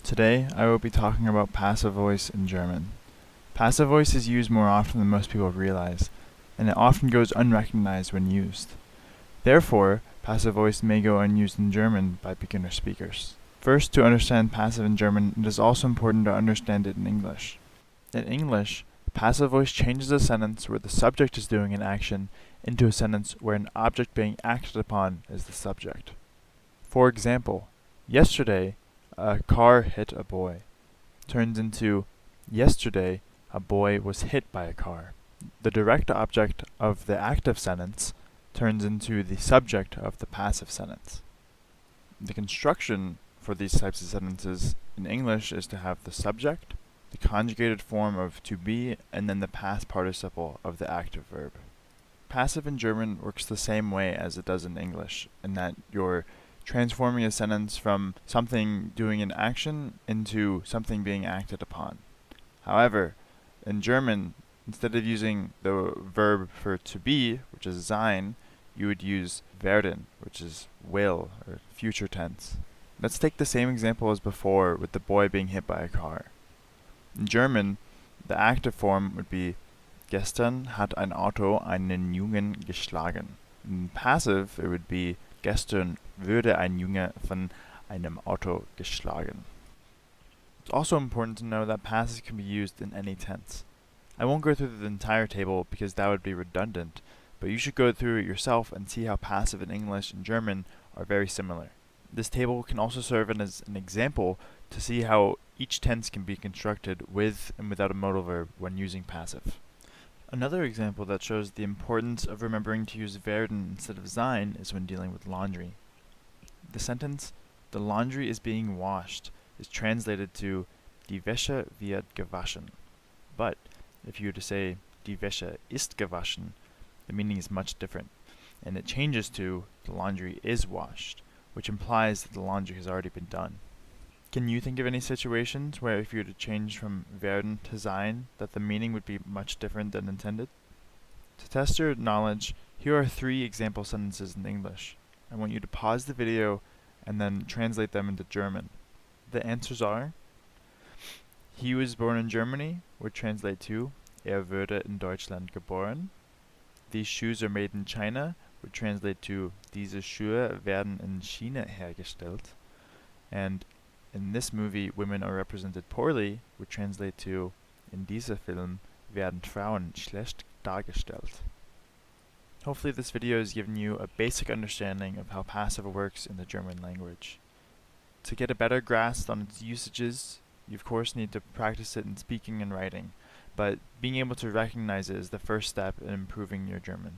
Today, I will be talking about passive voice in German. Passive voice is used more often than most people realize, and it often goes unrecognized when used. Therefore, passive voice may go unused in German by beginner speakers. First, to understand passive in German, it is also important to understand it in English. In English, passive voice changes a sentence where the subject is doing an action into a sentence where an object being acted upon is the subject. For example, yesterday, a car hit a boy, turns into yesterday, a boy was hit by a car. The direct object of the active sentence turns into the subject of the passive sentence. The construction for these types of sentences in English is to have the subject, the conjugated form of to be, and then the past participle of the active verb. Passive in German works the same way as it does in English, in that you're transforming a sentence from something doing an action into something being acted upon. However, in German, instead of using the verb for to be, which is sein, you would use werden, which is will, or future tense. Let's take the same example as before with the boy being hit by a car. In German, the active form would be Gestern hat ein Auto einen Jungen geschlagen. In passive, it would be Gestern wurde ein Junge von einem Auto geschlagen. It's also important to know that passive can be used in any tense. I won't go through the entire table because that would be redundant, but you should go through it yourself and see how passive in English and German are very similar. This table can also serve as an example to see how each tense can be constructed with and without a modal verb when using passive. Another example that shows the importance of remembering to use werden instead of sein is when dealing with laundry. The sentence, "The laundry is being washed," is translated to "Die Wäsche wird gewaschen." But if you were to say "Die Wäsche ist gewaschen," the meaning is much different, and it changes to "the laundry is washed," which implies that the laundry has already been done. Can you think of any situations where if you were to change from werden to sein, that the meaning would be much different than intended? To test your knowledge, here are 3 example sentences in English. I want you to pause the video and then translate them into German. The answers are: he was born in Germany would translate to wurde in Deutschland geboren. These shoes are made in China would translate to diese Schuhe werden in China hergestellt. And in this movie, women are represented poorly would translate to in dieser Film werden Frauen schlecht dargestellt. Hopefully this video has given you a basic understanding of how passive works in the German language. To get a better grasp on its usages, you of course need to practice it in speaking and writing, but being able to recognize it is the first step in improving your German.